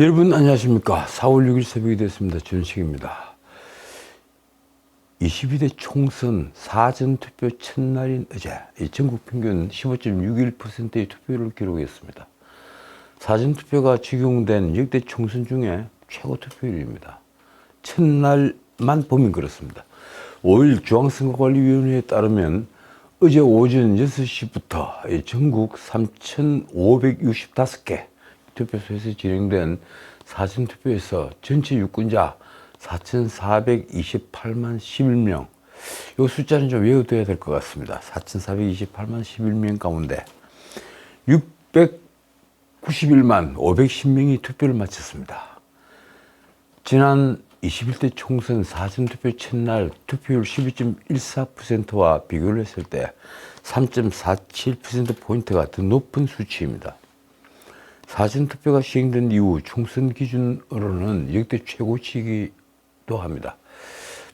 여러분 안녕하십니까. 4월 6일 새벽이 됐습니다. 준식입니다. 22대 총선 사전투표 첫날인 어제 전국 평균 15.61%의 투표율을 기록했습니다. 사전투표가 적용된 역대 총선 중에 최고 투표율입니다. 첫날만 보면 그렇습니다. 5일 중앙선거관리위원회에 따르면 어제 오전 6시부터 전국 3,565개 투표소에서 진행된 사전투표에서 전체 유권자 4,428만 11명, 이 숫자는 좀 외워둬야 될 것 같습니다. 4,428만 11명 가운데 691만 510명이 투표를 마쳤습니다. 지난 21대 총선 사전투표 첫날 투표율 12.14%와 비교를 했을 때 3.47%포인트가 더 높은 수치입니다. 사전투표가 시행된 이후 총선 기준으로는 역대 최고치이기도 합니다.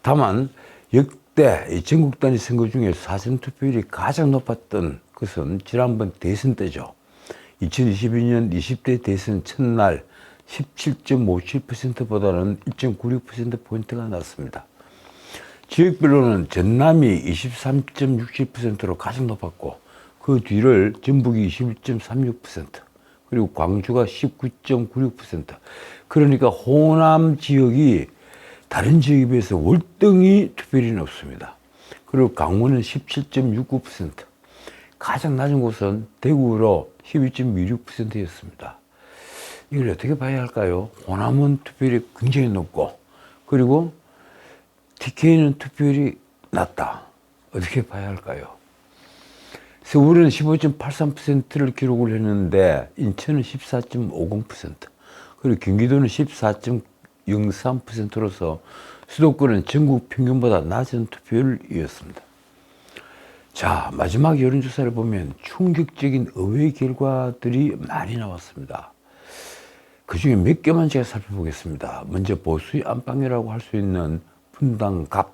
다만 역대 전국 단위 선거 중에서 사전투표율이 가장 높았던 것은 지난번 대선 때죠. 2022년 20대 대선 첫날 17.57%보다는 1.96%포인트가 낮습니다. 지역별로는 전남이 23.67%로 가장 높았고 그 뒤를 전북이 21.36%, 그리고 광주가 19.96%. 그러니까 호남 지역이 다른 지역에 비해서 월등히 투표율이 높습니다. 그리고 강원은 17.69%. 가장 낮은 곳은 대구로 12.26%였습니다. 이걸 어떻게 봐야 할까요? 호남은 투표율이 굉장히 높고, 그리고 TK는 투표율이 낮다. 어떻게 봐야 할까요? 서울은 15.83%를 기록을 했는데 인천은 14.50%, 그리고 경기도는 14.03%로서 수도권은 전국 평균보다 낮은 투표율이었습니다. 자, 마지막 여론조사를 보면 충격적인 의외의 결과들이 많이 나왔습니다. 그 중에 몇 개만 제가 살펴보겠습니다. 먼저 보수의 안방이라고 할 수 있는 분당갑,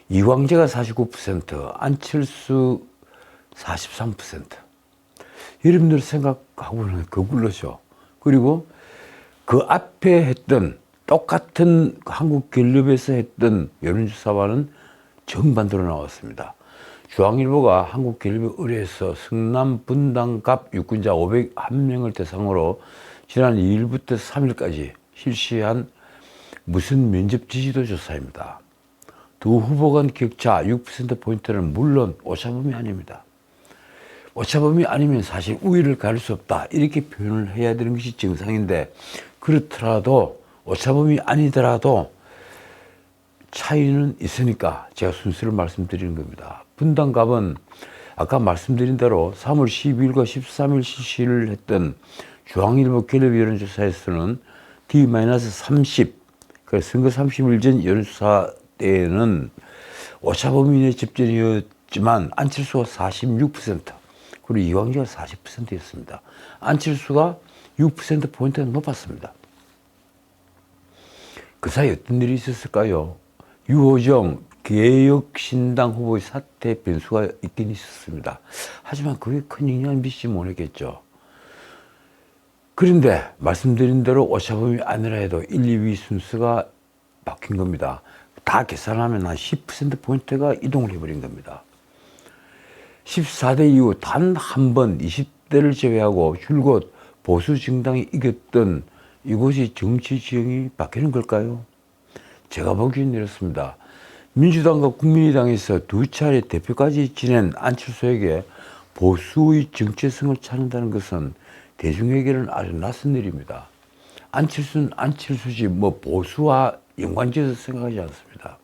이광재가 49%, 안철수 43%. 여러분들 생각하고는 거꾸로죠. 그리고 그 앞에 했던 똑같은 한국갤럽에서 했던 여론조사와는 정반대로 나왔습니다. 중앙일보가 한국갤럽에 의뢰해서 성남 분당갑 유권자 501명을 대상으로 지난 2일부터 3일까지 실시한 무슨 면접 지지도 조사입니다. 두 후보 간 격차 6%포인트는 물론 오차범위 아닙니다. 오차범위 아니면 사실 우위를 가릴 수 없다, 이렇게 표현을 해야 되는 것이 정상인데, 그렇더라도 오차범위 아니더라도 차이는 있으니까 제가 순서를 말씀드리는 겁니다. 분당갑은 아까 말씀드린 대로 3월 12일과 13일 실시를 했던 중앙일보 갤럽 여론조사에서는 D-30, 선거 30일 전 여론조사 때에는 오차범위 내 접전이었지만 안철수가 46%, 그리고 이광재가 40%였습니다. 안철수가 6%포인트가 높았습니다. 그 사이 어떤 일이 있었을까요? 유호정 개혁신당 후보의 사퇴 변수가 있긴 있었습니다. 하지만 그게 큰 영향을 미치지 못했겠죠. 그런데 말씀드린 대로 오차범위 아니라 해도 1, 2위 순서가 바뀐 겁니다. 다 계산하면 한 10%포인트가 이동을 해버린 겁니다. 14대 이후 단 한 번 20대를 제외하고 줄곧 보수 정당이 이겼던 이곳이 정치 지형이 바뀌는 걸까요? 제가 보기엔 이렇습니다. 민주당과 국민의당에서 두 차례 대표까지 지낸 안철수에게 보수의 정체성을 찾는다는 것은 대중에게는 아주 낯선 일입니다. 안철수는 안철수지 보수와 연관지어서 생각하지 않습니다.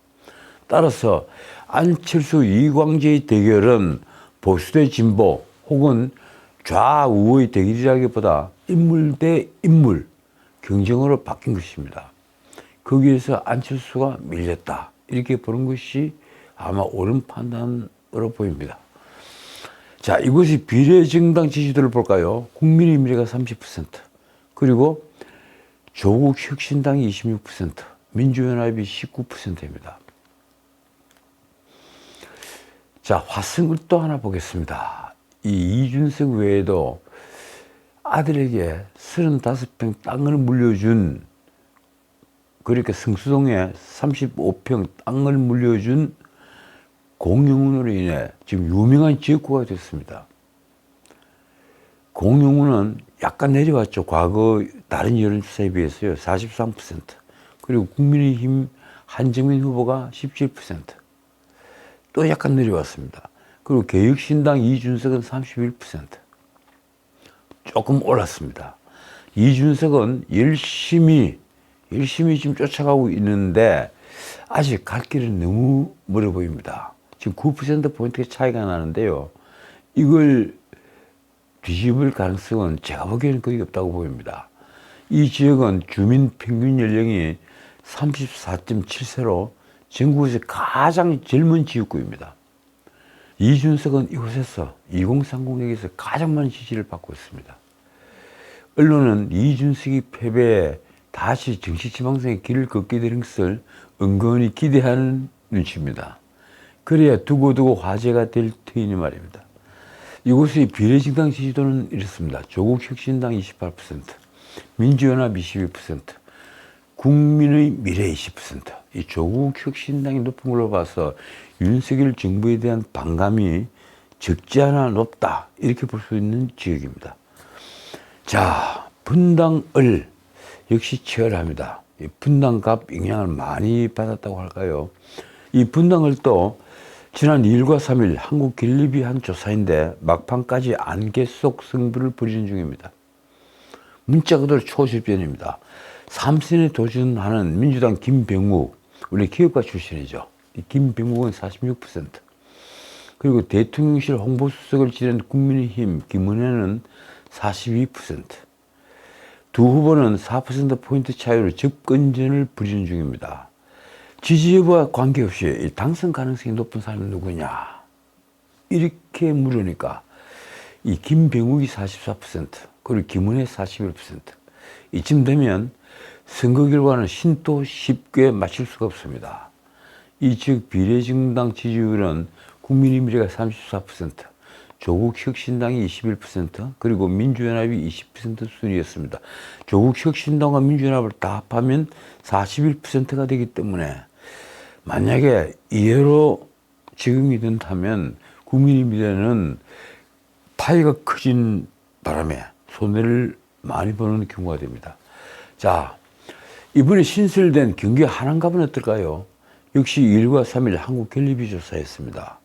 따라서 안철수 이광재의 대결은 보수 대 진보 혹은 좌우의 대결이라기보다 인물 대 인물 경쟁으로 바뀐 것입니다. 거기에서 안철수가 밀렸다, 이렇게 보는 것이 아마 옳은 판단으로 보입니다. 자, 이것이 비례정당 지지도를 볼까요? 국민의힘이 30%, 그리고 조국혁신당이 26%, 민주연합이 19%입니다. 자, 화승을 또 하나 보겠습니다. 이 이준석 외에도 아들에게 35평 땅을 물려준, 그러니까 성수동에 35평 땅을 물려준 공영훈으로 인해 지금 유명한 지역구가 됐습니다. 공영훈은 약간 내려왔죠. 과거 다른 여론조사에 비해서요. 43%. 그리고 국민의힘 한정민 후보가 17%. 또 약간 내려왔습니다. 그리고 개혁신당 이준석은 31%. 조금 올랐습니다. 이준석은 열심히 지금 쫓아가고 있는데 아직 갈 길은 너무 멀어 보입니다. 지금 9%포인트의 차이가 나는데요. 이걸 뒤집을 가능성은 제가 보기에는 거의 없다고 보입니다. 이 지역은 주민 평균 연령이 34.7세로 전국에서 가장 젊은 지역구입니다. 이준석은 이곳에서 2030에서 가장 많은 지지를 받고 있습니다. 언론은 이준석이 패배에 다시 정치지망생의 길을 걷게 되는 것을 은근히 기대하는 눈치입니다. 그래야 두고두고 화제가 될 터이니 말입니다. 이곳의 비례정당 지지도는 이렇습니다. 조국혁신당 28%, 민주연합 22%, 국민의 미래 20%. 이 조국혁신당이 높은 걸로 봐서 윤석열 정부에 대한 반감이 적지 않아 높다, 이렇게 볼 수 있는 지역입니다. 자, 분당을 역시 치열합니다. 이 분당갑 영향을 많이 받았다고 할까요? 이 분당을 또 지난 2일과 3일 한국갤럽이 한 조사인데 막판까지 안개 속 승부를 벌이는 중입니다. 문자 그대로 초실변입니다. 3선에 도전하는 민주당 김병욱, 원래 기업가 출신이죠. 김병욱은 46%. 그리고 대통령실 홍보수석을 지낸 국민의힘 김은혜는 42%. 두 후보는 4%포인트 차이로 접근전을 벌이는 중입니다. 지지 여부와 관계없이 당선 가능성이 높은 사람은 누구냐, 이렇게 물으니까 이 김병욱이 44%, 그리고 김은혜 41%. 이쯤 되면 선거 결과는 신도 쉽게 맞출 수가 없습니다. 이 지역 비례정당 지지율은 국민의미래가 34%, 조국혁신당이 21%, 그리고 민주연합이 20% 순이었습니다. 조국혁신당과 민주연합을 다 합하면 41%가 되기 때문에 만약에 이대로 적용이 된다면 국민의미래는 파이가 커진 바람에 손해를 많이 보는 경우가 됩니다. 자, 이번에 신설된 경기 하남갑은 어떨까요? 역시 2일과 3일 한국갤럽이 조사했습니다.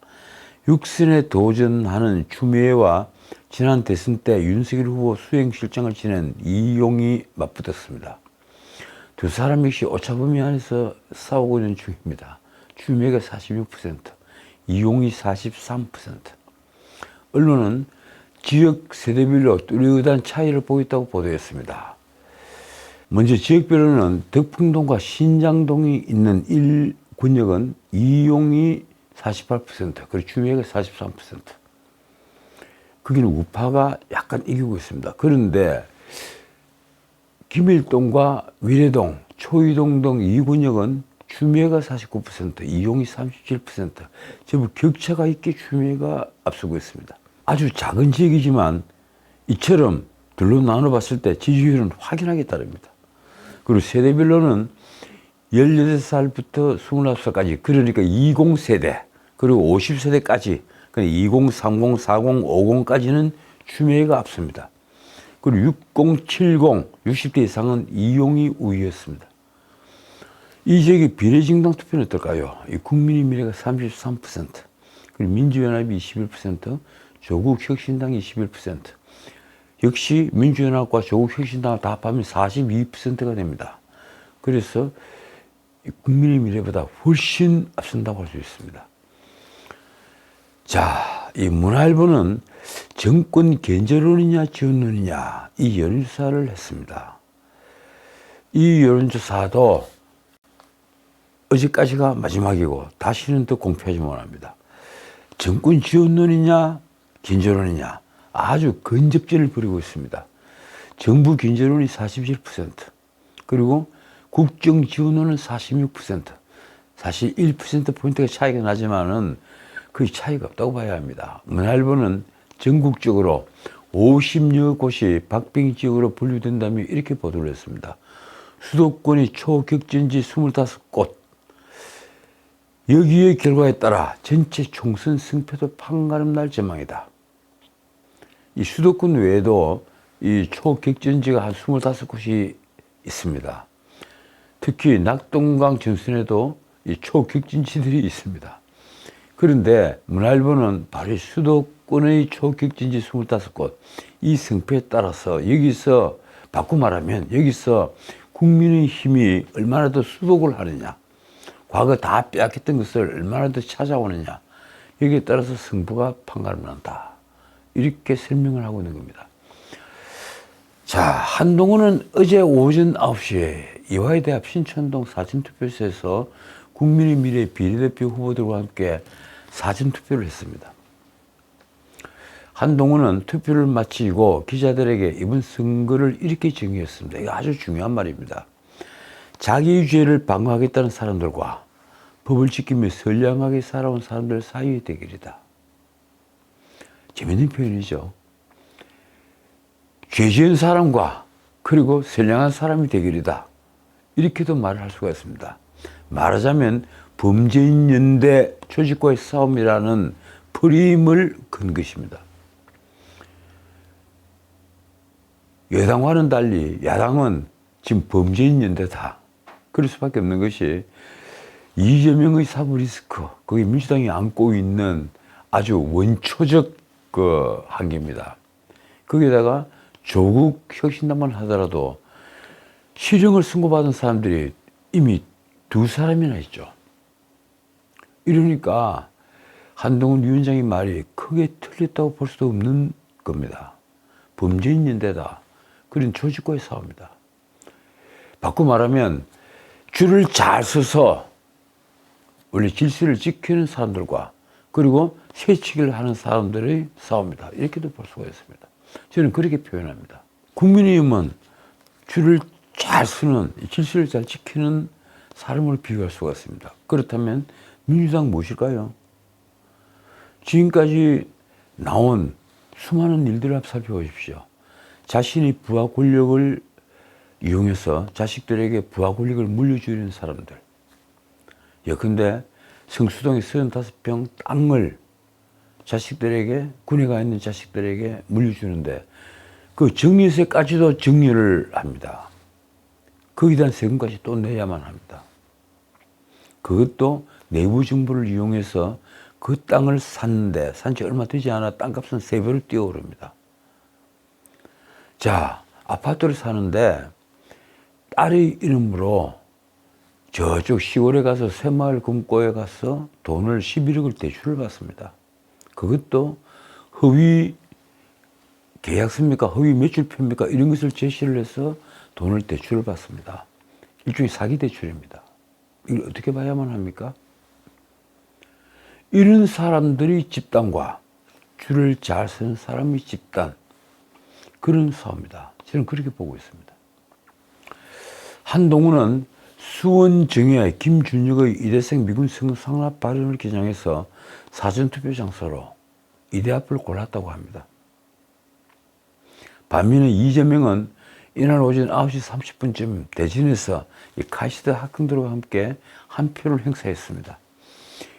6선에 도전하는 추미애와 지난 대선 때 윤석열 후보 수행실장을 지낸 이용이 맞붙었습니다. 두 사람 역시 오차범위 안에서 싸우고 있는 중입니다. 추미애가 46%, 이용이 43%. 언론은 지역 세대별로 뚜렷한 차이를 보였다고 보도했습니다. 먼저 지역별로는 덕풍동과 신장동이 있는 1군역은 이용이 48%, 그리고 추미애가 43%. 거기는 우파가 약간 이기고 있습니다. 그런데 김일동과 위례동, 초이동 등 2군역은 추미애가 49%, 이용이 37%. 전부 격차가 있게 추미애가 앞서고 있습니다. 아주 작은 지역이지만 이처럼 둘로 나눠봤을 때 지지율은 확연하게 다릅니다. 그리고 세대별로는 18살부터 29살까지, 그러니까 20세대, 그리고 50세대까지, 그러니까 20, 30, 40, 50까지는 추미애가 앞섭니다. 그리고 60, 70, 60대 이상은 이용이 우위였습니다. 이 지역의 비례정당 투표는 어떨까요? 국민의미래가 33%, 그리고 민주연합이 21%, 조국혁신당이 21%. 역시 민주연합과 조국혁신당을 다 합하면 42%가 됩니다. 그래서 국민의미래보다 훨씬 앞선다고 할 수 있습니다. 자, 이 문화일보는 정권 견제론이냐 지원론이냐, 이 여론조사를 했습니다. 이 여론조사도 어제까지가 마지막이고 다시는 더 공표하지 못합니다. 정권 지원론이냐 견제론이냐, 아주 근접전을 벌이고 있습니다. 정부 견제론이 47%, 그리고 국정 지원론은 46%. 사실 1%포인트가 차이가 나지만은 거의 차이가 없다고 봐야 합니다. 문화일보는 전국적으로 50여 곳이 박빙 지역으로 분류된다며 이렇게 보도를 했습니다. 수도권이 초격전지 25곳. 여기의 결과에 따라 전체 총선 승패도 판가름 날 전망이다. 이 수도권 외에도 이 초격전지가 한 25곳이 있습니다. 특히 낙동강 전선에도 이 초격전지들이 있습니다. 그런데 문화일보는 바로 수도권의 초격전지 25곳, 이 승패에 따라서 여기서 바꾸 말하면 여기서 국민의힘이 얼마나 더 수복을 하느냐, 과거 다 빼앗겼던 것을 얼마나 더 찾아오느냐, 여기에 따라서 승부가 판가름 난다. 이렇게 설명을 하고 있는 겁니다. 자, 한동훈은 어제 오전 9시에 이화여대앞 신천동 사전투표소에서 국민의 미래 비례대표 후보들과 함께 사전투표를 했습니다. 한동훈은 투표를 마치고 기자들에게 이번 선거를 이렇게 정의했습니다. 이거 아주 중요한 말입니다. 자기의 죄를 방어하겠다는 사람들과 법을 지키며 선량하게 살아온 사람들 사이의 대결이다. 재밌는 표현이죠. 죄 지은 사람과 그리고 선량한 사람의 대결이다. 이렇게도 말을 할 수가 있습니다. 말하자면 범죄인 연대 조직과의 싸움이라는 프레임을 건 것입니다. 여당과는 달리 야당은 지금 범죄인 연대다. 그럴 수밖에 없는 것이 이재명의 사법 리스크, 거기 민주당이 안고 있는 아주 원초적 그 한계입니다. 거기다가 조국 혁신당만 하더라도 실형을 선고받은 사람들이 이미 2사람이나 있죠. 이러니까 한동훈 위원장의 말이 크게 틀렸다고 볼 수도 없는 겁니다. 범죄인 연대다. 그런 조직과의 싸움이다. 바꿔 말하면 줄을 잘 서서 원래 질서를 지키는 사람들과 그리고 새치기를 하는 사람들의 싸움이다. 이렇게도 볼 수가 있습니다. 저는 그렇게 표현합니다. 국민의힘은 줄을 잘 서는, 질서를 잘 지키는 사람을 비교할 수가 있습니다. 그렇다면 민주당 무엇일까요? 지금까지 나온 수많은 일들을 한번 살펴보십시오. 자신의 부하 권력을 이용해서 자식들에게 부하 권력을 물려주는 사람들. 예컨대 성수동의 35평 땅을 자식들에게, 군에 가 있는 자식들에게 물려주는데 그 정리세까지도 정리를 합니다. 거기에 대한 세금까지 또 내야만 합니다. 그것도 내부 정보를 이용해서 그 땅을 샀는데 산지 얼마 되지 않아 땅값은 3배로 뛰어오릅니다. 자, 아파트를 사는데 딸의 이름으로 저쪽 시골에 가서 새마을 금고에 가서 돈을 11억을 대출을 받습니다. 그것도 허위 계약서입니까? 허위 매출표입니까? 이런 것을 제시를 해서 돈을 대출을 받습니다. 일종의 사기 대출입니다. 이걸 어떻게 봐야만 합니까? 이런 사람들이 집단과 줄을 잘 서는 사람의 집단, 그런 싸움이다. 저는 그렇게 보고 있습니다. 한동훈은 수원정예 김준혁의 이대생 미군 성상납 발언을 겨냥해서 사전투표 장소로 이대 앞을 골랐다고 합니다. 반면에 이재명은 이날 오전 9시 30분쯤 대전에서 이 카이스트 학생들과 함께 한 표를 행사했습니다.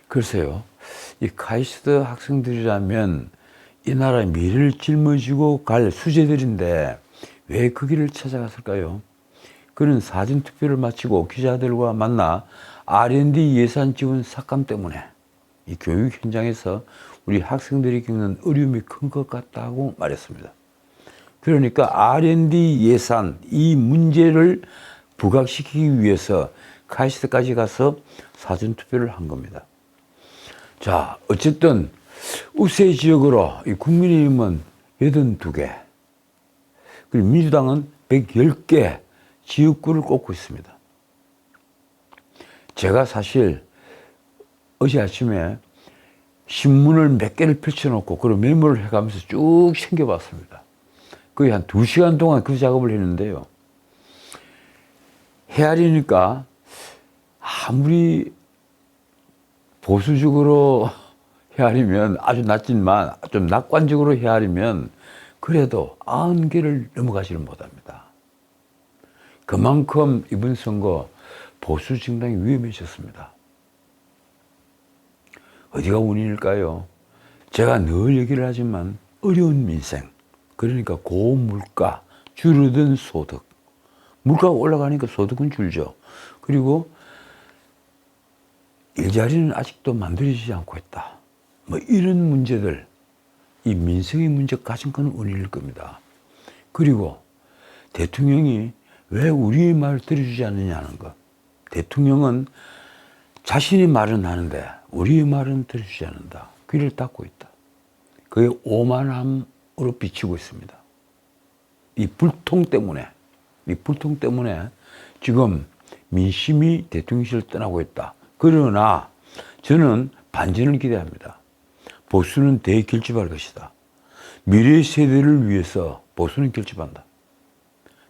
글쎄요, 이 카이스트 학생들이라면 이 나라의 미래를 짊어지고 갈 수재들인데 왜 그 길을 찾아갔을까요? 그는 사전투표를 마치고 기자들과 만나 R&D 예산 지원 삭감 때문에 이 교육 현장에서 우리 학생들이 겪는 어려움이 큰 것 같다고 말했습니다. 그러니까 R&D 예산, 이 문제를 부각시키기 위해서 카이스트까지 가서 사전투표를 한 겁니다. 자, 어쨌든 우세 지역으로 이 국민의힘은 82개, 그리고 민주당은 110개 지역구를 꼽고 있습니다. 제가 사실 어제 아침에 신문을 몇 개를 펼쳐놓고 그런 메모를 해가면서 쭉 챙겨봤습니다. 거의 한 2시간 동안 그 작업을 했는데요. 헤아리니까 아무리 보수적으로 헤아리면 아주 낮지만 좀 낙관적으로 헤아리면 그래도 90개를 넘어가지를 못합니다. 그만큼 이번 선거 보수 정당이 위험해졌습니다. 어디가 원인일까요? 제가 늘 얘기를 하지만 어려운 민생, 그러니까 고물가, 줄어든 소득. 물가가 올라가니까 소득은 줄죠. 그리고 일자리는 아직도 만들어지지 않고 있다. 뭐 이런 문제들, 이 민생의 문제가 가장 큰 원인일 겁니다. 그리고 대통령이 왜 우리의 말을 들어주지 않느냐는 것. 대통령은 자신의 말은 하는데 우리의 말은 들어주지 않는다. 귀를 닫고 있다. 그게 오만함으로 비치고 있습니다. 이 불통 때문에 지금 민심이 대통령실을 떠나고 있다. 그러나 저는 반전을 기대합니다. 보수는 대결집할 것이다. 미래 세대를 위해서 보수는 결집한다.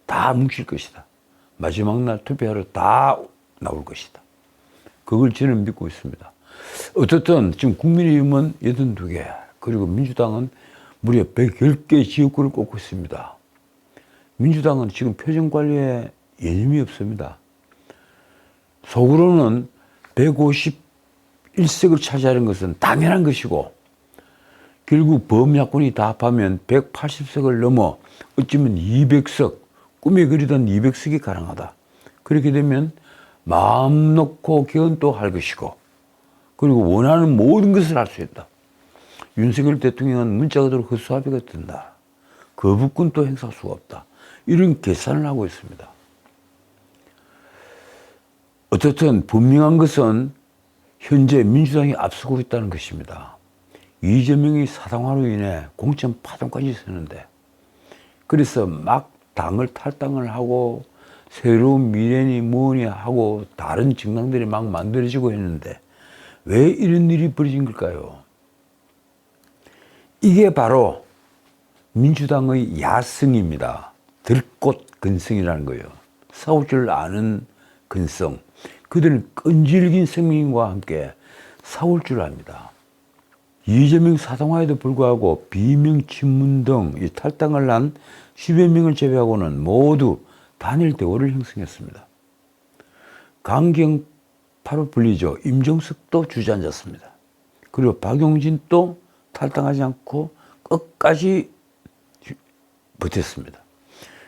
다 뭉칠 것이다. 마지막 날 투표하러 다 나올 것이다. 그걸 저는 믿고 있습니다. 어떻든 지금 국민의힘은 82개, 그리고 민주당은 무려 110개 지역구를 꼽고 있습니다. 민주당은 지금 표정관리에 여념이 없습니다. 속으로는 151석을 차지하는 것은 당연한 것이고, 결국 범야권이 다 합하면 180석을 넘어 어쩌면 200석, 꿈에 그리던 200석이 가능하다. 그렇게 되면 마음 놓고 개헌도 할 것이고, 그리고 원하는 모든 것을 할 수 있다. 윤석열 대통령은 문자 그대로 허수아비가 된다. 거부권도 행사할 수가 없다. 이런 계산을 하고 있습니다. 어떻든 분명한 것은 현재 민주당이 앞서고 있다는 것입니다. 이재명이 사당화로 인해 공천 파동까지 서는데, 그래서 막 당을 탈당을 하고 새로운 미래니 뭐니 하고 다른 정당들이 막 만들어지고 했는데 왜 이런 일이 벌어진 걸까요? 이게 바로 민주당의 야성입니다. 들꽃 근성이라는 거예요. 싸울 줄 아는 근성. 그들은 끈질긴 생명과 함께 싸울 줄 압니다. 이재명 사당화에도 불구하고 비명 친문 등 탈당을 한 10여 명을 제외하고는 모두 단일 대오를 형성했습니다. 강경파로 불리죠. 임종석도 주저앉았습니다. 그리고 박용진도 탈당하지 않고 끝까지 버텼습니다.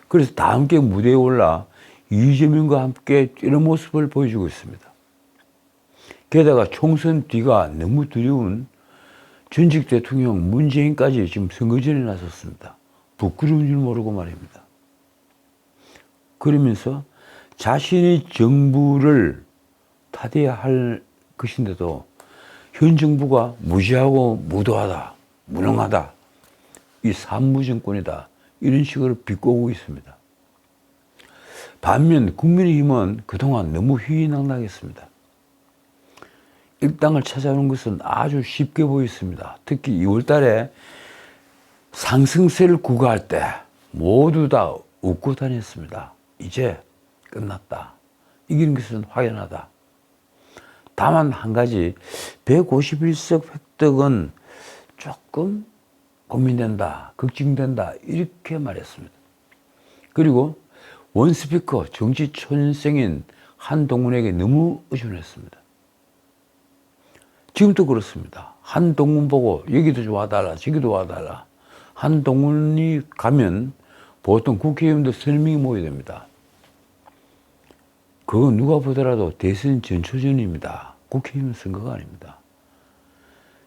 그래서 다 함께 무대에 올라 이재명과 함께 뛰는 모습을 보여주고 있습니다. 게다가 총선 뒤가 너무 두려운 전직 대통령 문재인까지 지금 선거전에 나섰습니다. 부끄러운 줄 모르고 말입니다. 그러면서 자신이 정부를 타대야 할 것인데도 현 정부가 무지하고 무도하다, 무능하다, 이 산무정권이다, 이런 식으로 비꼬고 있습니다. 반면 국민의힘은 그동안 너무 휘휘낙낙했습니다. 일당을 찾아오는 것은 아주 쉽게 보였습니다. 특히 2월 달에 상승세를 구가할 때 모두 다 웃고 다녔습니다. 이제 끝났다. 이기는 것은 확연하다. 다만 한 가지, 151석 획득은 조금 고민된다, 걱정된다, 이렇게 말했습니다. 그리고 원스피커 정치 초년생인 한동훈에게 너무 의존했습니다. 지금도 그렇습니다. 한동훈 보고 여기도 와달라, 저기도 와달라. 한동훈이 가면 보통 국회의원들 3명이 모여야 됩니다. 그건 누가 보더라도 대선 전초전입니다. 국회의원 선거가 아닙니다.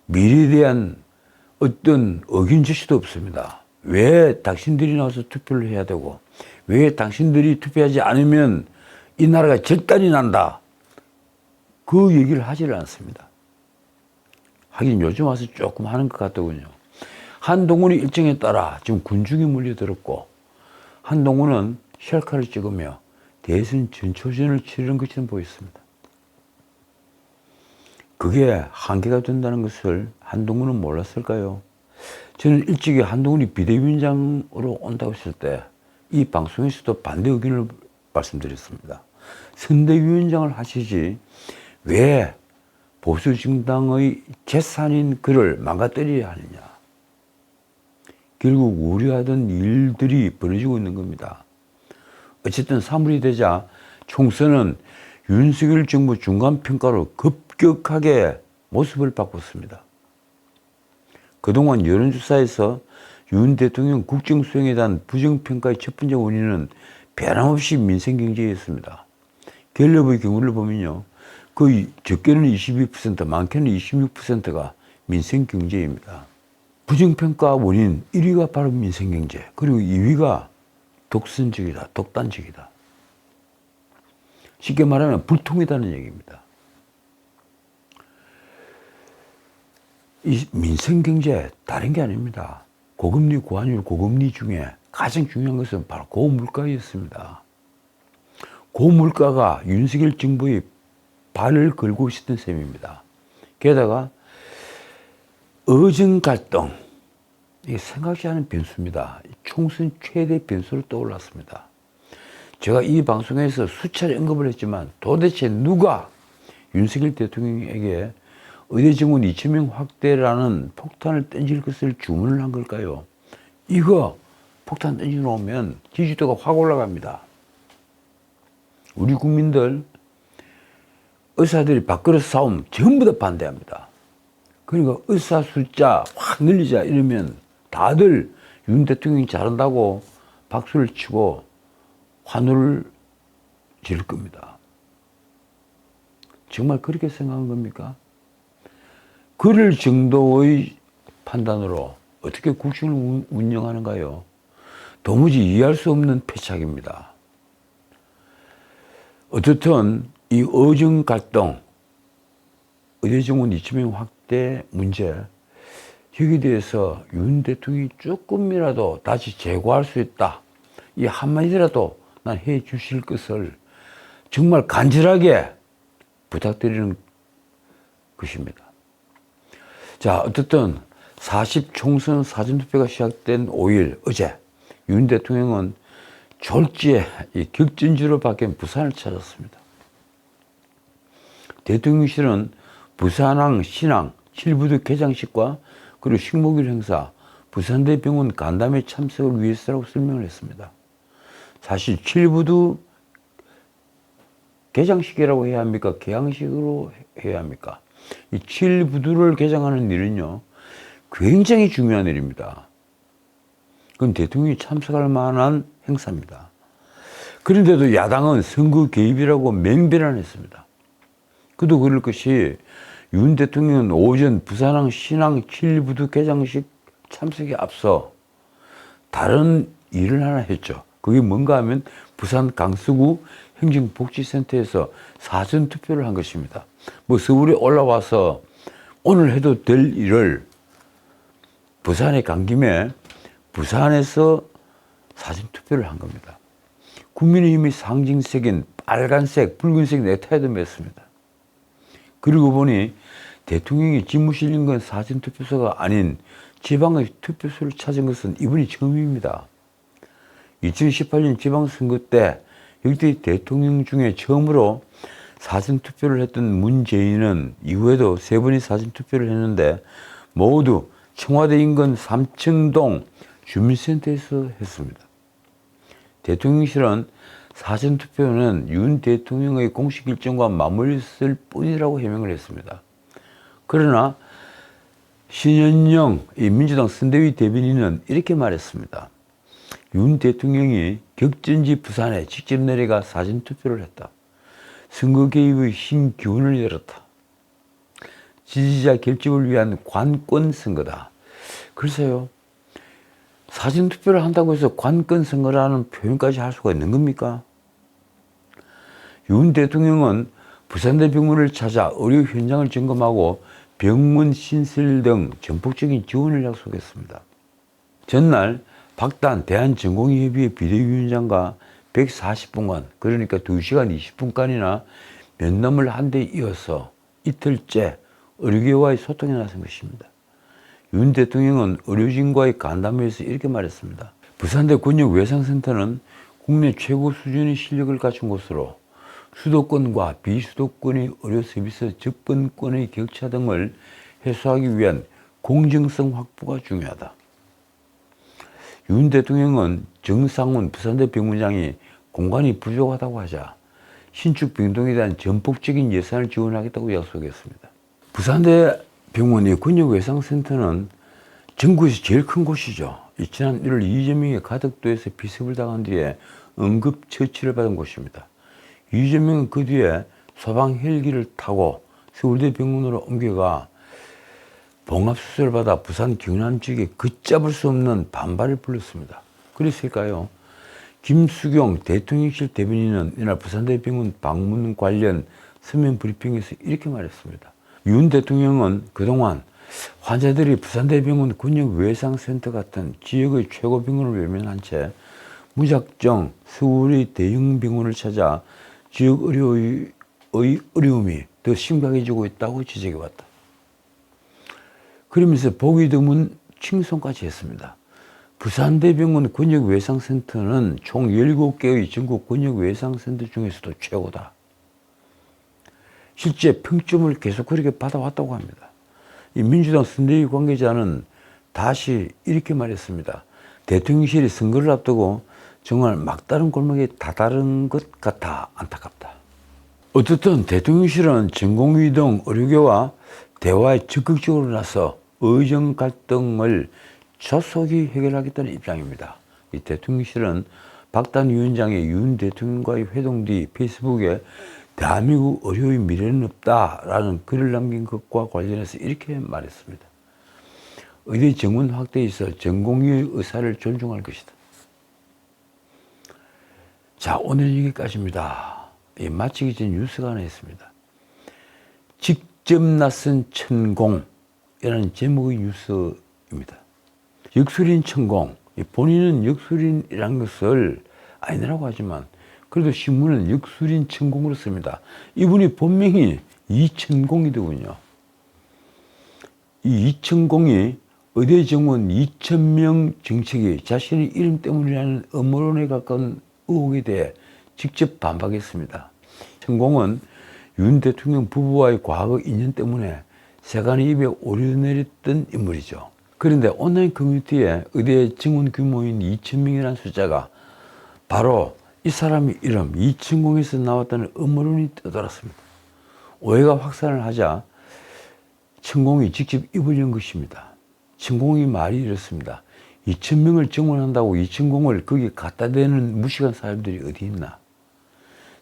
미래에 대한 어떤 의견 제시도 없습니다. 왜 당신들이 나와서 투표를 해야 되고, 왜 당신들이 투표하지 않으면 이 나라가 절단이 난다. 그 얘기를 하지를 않습니다. 하긴 요즘 와서 조금 하는 것 같더군요. 한동훈이 일정에 따라 지금 군중이 몰려들었고, 한동훈은 셀카를 찍으며 대선 전초전을 치르는 것처럼 보였습니다. 그게 한계가 된다는 것을 한동훈은 몰랐을까요? 저는 일찍이 한동훈이 비대위원장으로 온다고 했을 때 이 방송에서도 반대 의견을 말씀드렸습니다. 선대위원장을 하시지 왜 보수정당의 재산인 그를 망가뜨려야 하느냐. 결국 우려하던 일들이 벌어지고 있는 겁니다. 어쨌든 3월이 되자 총선은 윤석열 정부 중간평가로 급격하게 모습을 바꿨습니다. 그동안 여론조사에서 윤 대통령 국정수행에 대한 부정평가의 첫 번째 원인은 변함없이 민생경제였습니다. 갤럽의 경우를 보면요, 거의 적게는 22%, 많게는 26%가 민생경제입니다. 부정평가 원인 1위가 바로 민생경제, 그리고 2위가 독선적이다, 독단적이다. 쉽게 말하면 불통이다는 얘기입니다. 이 민생경제 다른 게 아닙니다. 고금리, 고환율, 고금리 중에 가장 중요한 것은 바로 고물가였습니다. 고물가가 윤석열 정부의 발을 걸고 있었던 셈입니다. 게다가 어정갈등, 이게 생각지 않은 변수입니다. 총선 최대 변수로 떠올랐습니다. 제가 이 방송에서 수차례 언급을 했지만 도대체 누가 윤석열 대통령에게 의대 정원 2,000명 확대라는 폭탄을 던질 것을 주문을 한 걸까요? 이거 폭탄 던져 놓으면 지지도가 확 올라갑니다. 우리 국민들, 의사들이 밥그릇 싸움 전부 다 반대합니다. 그러니까 의사 숫자 확 늘리자 이러면 다들 윤 대통령이 잘한다고 박수를 치고 환호를 지를 겁니다. 정말 그렇게 생각한 겁니까? 그럴 정도의 판단으로 어떻게 국정을 운영하는가요? 도무지 이해할 수 없는 패착입니다. 어떻든 이 어정 갈등, 의대 정원 2,000명 확대 문제, 여기에 대해서 윤 대통령이 조금이라도 다시 제고할 수 있다, 이 한마디라도 난 해 주실 것을 정말 간절하게 부탁드리는 것입니다. 자, 어쨌든 40 총선 사전투표가 시작된 5일 어제 윤 대통령은 졸지에 이 격전지로 바뀐 부산을 찾았습니다. 대통령실은 부산항 신항 7부두 개장식과 그리고 식목일 행사, 부산대병원 간담회 참석을 위해서라고 설명을 했습니다. 사실 7부두 개장식이라고 해야 합니까? 개항식으로 해야 합니까? 이 7부두를 개장하는 일은요, 굉장히 중요한 일입니다. 그건 대통령이 참석할 만한 행사입니다. 그런데도 야당은 선거 개입이라고 맹비난했습니다. 그도 그럴 것이 윤 대통령은 오전 부산항 신항 7부두 개장식 참석에 앞서 다른 일을 하나 했죠. 그게 뭔가 하면 부산 강서구 행정복지센터에서 사전투표를 한 것입니다. 뭐 서울에 올라와서 오늘 해도 될 일을 부산에 간 김에 부산에서 사전투표를 한 겁니다. 국민의힘의 상징색인 빨간색, 붉은색 넥타이도 맸습니다. 그리고 보니 대통령이 집무 실린 건 사전투표소가 아닌 지방의 투표소를 찾은 것은 이번이 처음입니다. 2018년 지방선거 때 역대 대통령 중에 처음으로 사전투표를 했던 문재인은 이후에도 3번의 사전투표를 했는데 모두 청와대 인근 삼청동 주민센터에서 했습니다. 대통령실은 사전투표는 윤 대통령의 공식 일정과 맞물렸을 뿐이라고 해명을 했습니다. 그러나 신현영 민주당 선대위 대변인은 이렇게 말했습니다. 윤 대통령이 격전지 부산에 직접 내려가 사전투표를 했다. 선거 개입의 신기운을 열었다. 지지자 결집을 위한 관권 선거다. 글쎄요, 사전투표를 한다고 해서 관권 선거라는 표현까지 할 수가 있는 겁니까? 윤 대통령은 부산대병원을 찾아 의료 현장을 점검하고 병문 신설 등 전폭적인 지원을 약속했습니다. 전날 박단 대한전공의협의회 비대위원장과 140분간, 그러니까 2시간 20분간이나 면담을 한 데 이어서 이틀째 의료계와의 소통에 나선 것입니다. 윤 대통령은 의료진과의 간담회에서 이렇게 말했습니다. 부산대 권역외상센터는 국내 최고 수준의 실력을 갖춘 곳으로 수도권과 비수도권의 의료 서비스 접근권의 격차 등을 해소하기 위한 공정성 확보가 중요하다. 윤 대통령은 정상훈 부산대 병원장이 공간이 부족하다고 하자 신축 병동에 대한 전폭적인 예산을 지원하겠다고 약속했습니다. 부산대 병원의 근육외상센터는 전국에서 제일 큰 곳이죠. 지난 1월 이재명이 가덕도에서 비습을 당한 뒤에 응급처치를 받은 곳입니다. 이재명은 그 뒤에 소방 헬기를 타고 서울대 병원으로 옮겨가 봉합수술을 받아 부산 경남 지역에 걷잡을 수 없는 반발을 불렀습니다. 그랬을까요? 김수경 대통령실 대변인은 이날 부산대병원 방문 관련 서면 브리핑에서 이렇게 말했습니다. 윤 대통령은 그동안 환자들이 부산대병원 근육외상센터 같은 지역의 최고 병원을 외면한 채 무작정 서울의 대형 병원을 찾아 지역 의료의 어려움이 더 심각해지고 있다고 지적해왔다. 그러면서 보기 드문 칭송까지 했습니다. 부산대병원 근육외상센터는 총 17개의 전국 근육외상센터 중에서도 최고다. 실제 평점을 계속 그렇게 받아왔다고 합니다. 이 민주당 선대위 관계자는 다시 이렇게 말했습니다. 대통령실이 선거를 앞두고 정말 막다른 골목에 다다른 것 같아 안타깝다. 어쨌든 대통령실은 전공의 등 의료계와 대화에 적극적으로 나서 의정 갈등을 조속히 해결하겠다는 입장입니다. 이 대통령실은 박단 위원장의 윤 대통령과의 회동 뒤 페이스북에 대한민국 의료의 미래는 없다라는 글을 남긴 것과 관련해서 이렇게 말했습니다. 의대 정원 확대에 있어 전공의의 의사를 존중할 것이다. 자, 오늘 여기까지입니다. 마치기 전 뉴스가 하나 있습니다. 직접 나선 천공이라는 제목의 뉴스입니다. 역술인 천공, 본인은 역술인이라는 것을 아니라고 하지만 그래도 신문은 역술인 천공으로 씁니다. 이분이 본명이 이천공이더군요. 이 이천공이 의대 정원 2,000명 정책이 자신의 이름 때문이라는 음모론에 가까운 의혹에 대해 직접 반박했습니다. 천공은 윤 대통령 부부와의 과거 인연 때문에 세간의 입에 오르내렸던 인물이죠. 그런데 온라인 커뮤니티에 의대 정원 규모인 2,000명이라는 숫자가 바로 이 사람의 이름 이천공에서 나왔다는 음모론이 떠돌았습니다. 오해가 확산을 하자 천공이 직접 입을 연 것입니다. 천공이 말이 이렇습니다. 2,000명을 정원한다고 이천공을 거기 갖다 대는 무식한 사람들이 어디 있나.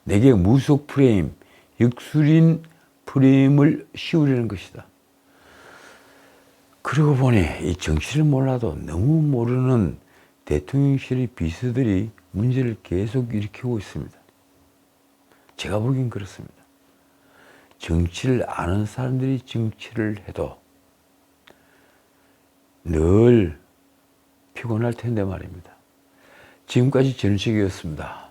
내게 무속 프레임, 역술인 프레임을 씌우려는 것이다. 그러고 보니 이 정치를 몰라도 너무 모르는 대통령실의 비서들이 문제를 계속 일으키고 있습니다. 제가 보기엔 그렇습니다. 정치를 아는 사람들이 정치를 해도 늘 피곤할 텐데 말입니다. 지금까지 전우식이었습니다.